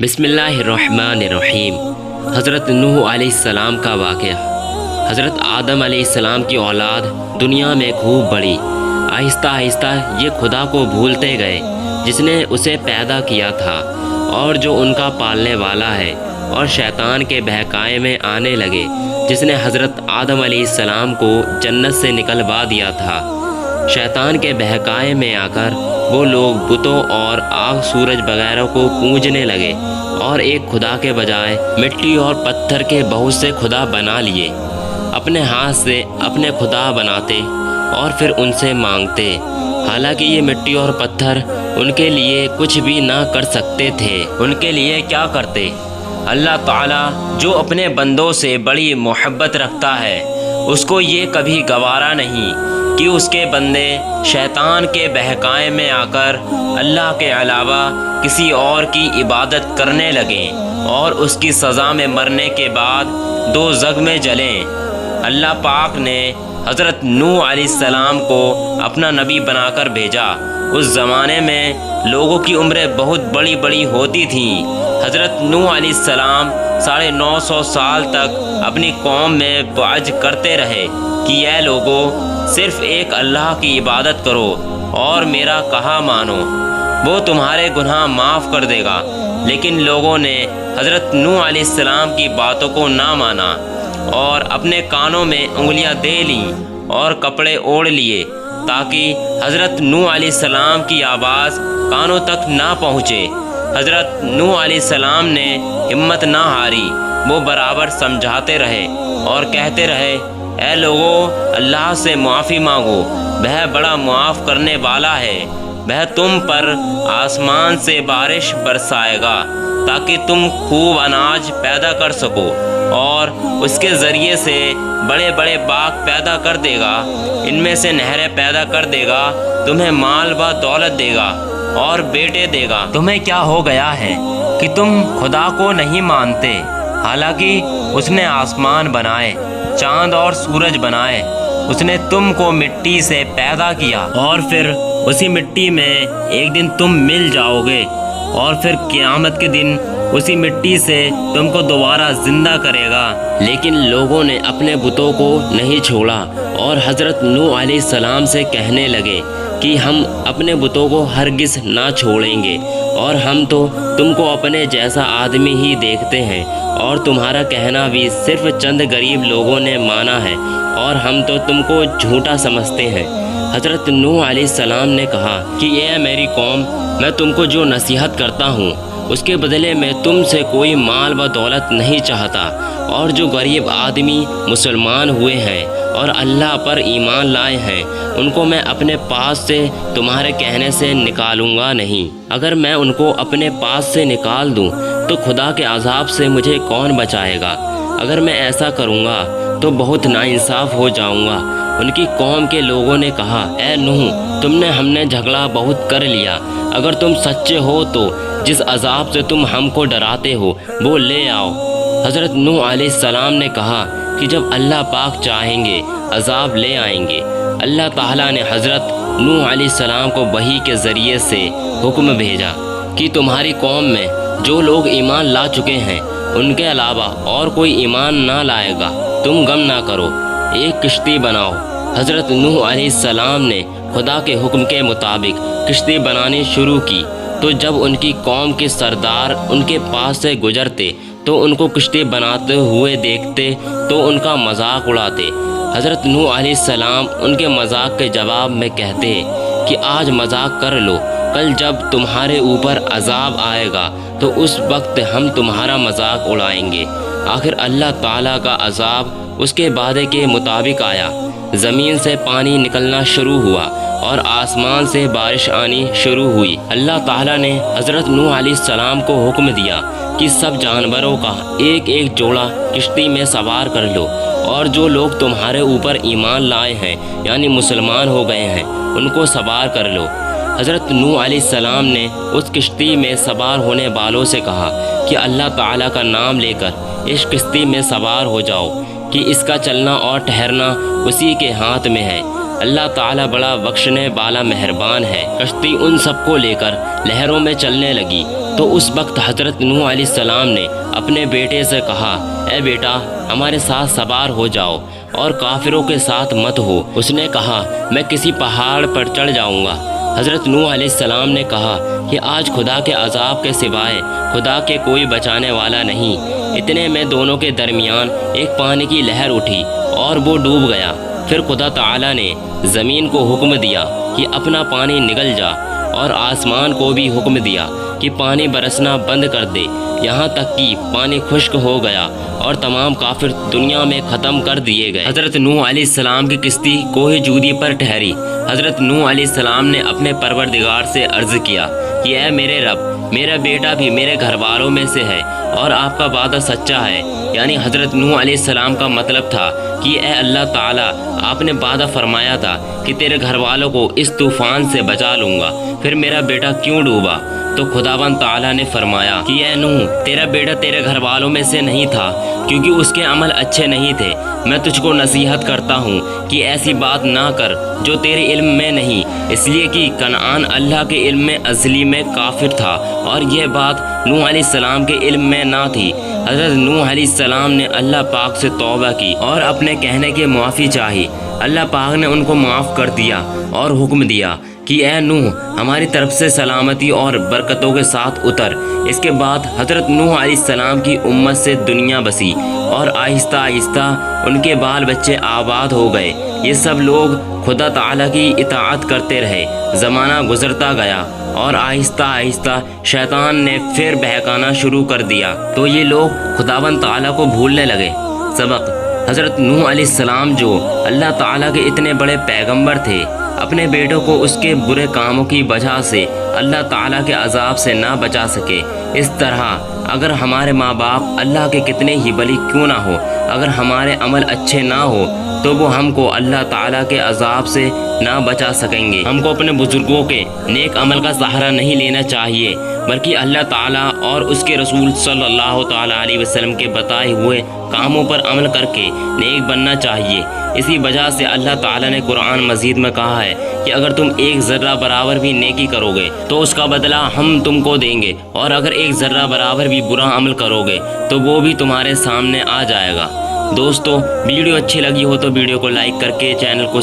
بسم اللہ الرحمن الرحیم۔ حضرت نوح علیہ السلام کا واقعہ۔ حضرت آدم علیہ السلام کی اولاد دنیا میں خوب بڑھی۔ آہستہ آہستہ یہ خدا کو بھولتے گئے جس نے اسے پیدا کیا تھا اور جو ان کا پالنے والا ہے، اور شیطان کے بہکائے میں آنے لگے جس نے حضرت آدم علیہ السلام کو جنت سے نکلوا دیا تھا۔ شیطان کے بہکائے میں آ کر وہ لوگ بتوں اور آگ سورج وغیرہ کو پوجنے لگے اور ایک خدا کے بجائے مٹی اور پتھر کے بہت سے خدا بنا لیے۔ اپنے ہاتھ سے اپنے خدا بناتے اور پھر ان سے مانگتے، حالانکہ یہ مٹی اور پتھر ان کے لیے کچھ بھی نہ کر سکتے تھے۔ ان کے لیے کیا کرتے؟ اللہ تعالیٰ جو اپنے بندوں سے بڑی محبت رکھتا ہے، اس کو یہ کبھی گوارا نہیں کہ اس کے بندے شیطان کے بہکائے میں آ کر اللہ کے علاوہ کسی اور کی عبادت کرنے لگیں اور اس کی سزا میں مرنے کے بعد دوزخ میں جلیں۔ اللہ پاک نے حضرت نوح علیہ السلام کو اپنا نبی بنا کر بھیجا۔ اس زمانے میں لوگوں کی عمریں بہت بڑی بڑی ہوتی تھیں۔ حضرت نوح علیہ السلام 950 سال تک اپنی قوم میں وعظ کرتے رہے کہ اے لوگو، صرف ایک اللہ کی عبادت کرو اور میرا کہا مانو، وہ تمہارے گناہ معاف کر دے گا۔ لیکن لوگوں نے حضرت نوح علیہ السلام کی باتوں کو نہ مانا اور اپنے کانوں میں انگلیاں دے لیں اور کپڑے اوڑھ لیے تاکہ حضرت نوح علیہ السلام کی آواز کانوں تک نہ پہنچے۔ حضرت نوح علیہ السلام نے ہمت نہ ہاری، وہ برابر سمجھاتے رہے اور کہتے رہے، اے لوگو، اللہ سے معافی مانگو، وہ بڑا معاف کرنے والا ہے۔ وہ تم پر آسمان سے بارش برسائے گا تاکہ تم خوب اناج پیدا کر سکو، اور اس کے ذریعے سے بڑے بڑے باغ پیدا کر دے گا، ان میں سے نہریں پیدا کر دے گا، تمہیں مال و دولت دے گا اور بیٹے دے گا۔ تمہیں کیا ہو گیا ہے کہ تم خدا کو نہیں مانتے، حالانکہ اس نے آسمان بنائے، چاند اور سورج بنائے۔ اس نے تم کو مٹی سے پیدا کیا اور پھر اسی مٹی میں ایک دن تم مل جاؤ گے، اور پھر قیامت کے دن اسی مٹی سے تم کو دوبارہ زندہ کرے گا۔ لیکن لوگوں نے اپنے بتوں کو نہیں چھوڑا اور حضرت نوح علیہ السلام سے کہنے لگے کہ ہم اپنے بتوں کو ہرگز نہ چھوڑیں گے، اور ہم تو تم کو اپنے جیسا آدمی ہی دیکھتے ہیں، اور تمہارا کہنا بھی صرف چند غریب لوگوں نے مانا ہے، اور ہم تو تم کو جھوٹا سمجھتے ہیں۔ حضرت نوح علیہ السلام نے کہا کہ اے میری قوم، میں تم کو جو نصیحت کرتا ہوں اس کے بدلے میں تم سے کوئی مال و دولت نہیں چاہتا، اور جو غریب آدمی مسلمان ہوئے ہیں اور اللہ پر ایمان لائے ہیں ان کو میں اپنے پاس سے تمہارے کہنے سے نکالوں گا نہیں۔ اگر میں ان کو اپنے پاس سے نکال دوں تو خدا کے عذاب سے مجھے کون بچائے گا؟ اگر میں ایسا کروں گا تو بہت ناانصاف ہو جاؤں گا۔ ان کی قوم کے لوگوں نے کہا، اے نوح، ہم نے جھگڑا بہت کر لیا، اگر تم سچے ہو تو جس عذاب سے تم ہم کو ڈراتے ہو وہ لے آؤ۔ حضرت نوح علیہ السلام نے کہا کہ جب اللہ پاک چاہیں گے عذاب لے آئیں گے۔ اللہ تعالیٰ نے حضرت نوح علیہ السلام کو وحی کے ذریعے سے حکم بھیجا کہ تمہاری قوم میں جو لوگ ایمان لا چکے ہیں ان کے علاوہ اور کوئی ایمان نہ لائے گا، تم غم نہ کرو، ایک کشتی بناؤ۔ حضرت نوح علیہ السلام نے خدا کے حکم کے مطابق کشتی بنانی شروع کی، تو جب ان کی قوم کے سردار ان کے پاس سے گزرتے تو ان کو کشتی بناتے ہوئے دیکھتے تو ان کا مذاق اڑاتے۔ حضرت نوح علیہ السلام ان کے مذاق کے جواب میں کہتے کہ آج مذاق کر لو، کل جب تمہارے اوپر عذاب آئے گا تو اس وقت ہم تمہارا مذاق اڑائیں گے۔ آخر اللہ تعالیٰ کا عذاب اس کے وعدے کے مطابق آیا۔ زمین سے پانی نکلنا شروع ہوا اور آسمان سے بارش آنی شروع ہوئی۔ اللہ تعالیٰ نے حضرت نوح علیہ السلام کو حکم دیا کہ سب جانوروں کا ایک ایک جوڑا کشتی میں سوار کر لو، اور جو لوگ تمہارے اوپر ایمان لائے ہیں یعنی مسلمان ہو گئے ہیں ان کو سوار کر لو۔ حضرت نوح علیہ السلام نے اس کشتی میں سوار ہونے والوں سے کہا کہ اللہ تعالیٰ کا نام لے کر اس کشتی میں سوار ہو جاؤ کہ اس کا چلنا اور ٹھہرنا اسی کے ہاتھ میں ہے۔ اللہ تعالیٰ بڑا بخشنے والا مہربان ہے۔ کشتی ان سب کو لے کر لہروں میں چلنے لگی تو اس وقت حضرت نوح علیہ السلام نے اپنے بیٹے سے کہا، اے بیٹا ہمارے ساتھ سوار ہو جاؤ اور کافروں کے ساتھ مت ہو۔ اس نے کہا، میں کسی پہاڑ پر چڑھ جاؤں گا۔ حضرت نوح علیہ السلام نے کہا کہ آج خدا کے عذاب کے سوائے خدا کے کوئی بچانے والا نہیں۔ اتنے میں دونوں کے درمیان ایک پانی کی لہر اٹھی اور وہ ڈوب گیا۔ پھر خدا تعالیٰ نے زمین کو حکم دیا کہ اپنا پانی نگل جا، اور آسمان کو بھی حکم دیا کہ پانی برسنا بند کر دے، یہاں تک کہ پانی خشک ہو گیا اور تمام کافر دنیا میں ختم کر دیے گئے۔ حضرت نوح علیہ السلام کی کشتی کوہ جودی پر ٹھہری۔ حضرت نوح علیہ السلام نے اپنے پروردگار سے عرض کیا کہ اے میرے رب، میرا بیٹا بھی میرے گھر والوں میں سے ہے اور آپ کا وعدہ سچا ہے۔ یعنی حضرت نوح علیہ السلام کا مطلب تھا کہ اے اللہ تعالیٰ، آپ نے وعدہ فرمایا تھا کہ تیرے گھر والوں کو اس طوفان سے بچا لوں گا، پھر میرا بیٹا کیوں ڈوبا؟ تو خداوند تعالیٰ نے فرمایا کہ اے نوح، تیرا بیٹا تیرے گھر والوں میں سے نہیں تھا کیونکہ اس کے عمل اچھے نہیں تھے۔ میں تجھ کو نصیحت کرتا ہوں کہ ایسی بات نہ کر جو تیرے علم میں نہیں، اس لیے کہ کنعان اللہ کے علم میں ازلی میں کافر تھا اور یہ بات نوح علیہ السلام کے علم میں نہ تھی۔ حضرت نوح علیہ السلام نے اللہ پاک سے توبہ کی اور اپنے کہنے کی معافی چاہی۔ اللہ پاک نے ان کو معاف کر دیا اور حکم دیا کہ اے نوح، ہماری طرف سے سلامتی اور برکتوں کے ساتھ اتر۔ اس کے بعد حضرت نوح علیہ السلام کی امت سے دنیا بسی اور آہستہ آہستہ ان کے بال بچے آباد ہو گئے۔ یہ سب لوگ خدا تعالیٰ کی اطاعت کرتے رہے۔ زمانہ گزرتا گیا اور آہستہ آہستہ شیطان نے پھر بہکانا شروع کر دیا تو یہ لوگ خداوند تعالیٰ کو بھولنے لگے۔ سبق: حضرت نوح علیہ السلام جو اللہ تعالیٰ کے اتنے بڑے پیغمبر تھے، اپنے بیٹوں کو اس کے برے کاموں کی وجہ سے اللہ تعالیٰ کے عذاب سے نہ بچا سکے۔ اس طرح اگر ہمارے ماں باپ اللہ کے کتنے ہی ولی کیوں نہ ہو، اگر ہمارے عمل اچھے نہ ہو تو وہ ہم کو اللہ تعالیٰ کے عذاب سے نہ بچا سکیں گے۔ ہم کو اپنے بزرگوں کے نیک عمل کا سہارا نہیں لینا چاہیے، بلکہ اللہ تعالیٰ اور اس کے رسول صلی اللہ تعالیٰ علیہ وسلم کے بتائے ہوئے کاموں پر عمل کر کے نیک بننا چاہیے۔ اسی وجہ سے اللہ تعالیٰ نے قرآن مجید میں کہا ہے کہ اگر تم ایک ذرہ برابر بھی نیکی کرو گے تو اس کا بدلہ ہم تم کو دیں گے، اور اگر ایک ذرہ برابر بھی برا عمل کرو گے تو وہ بھی تمہارے سامنے آ جائے گا۔ دوستو، ویڈیو اچھی لگی ہو تو ویڈیو کو لائک کر کے چینل کو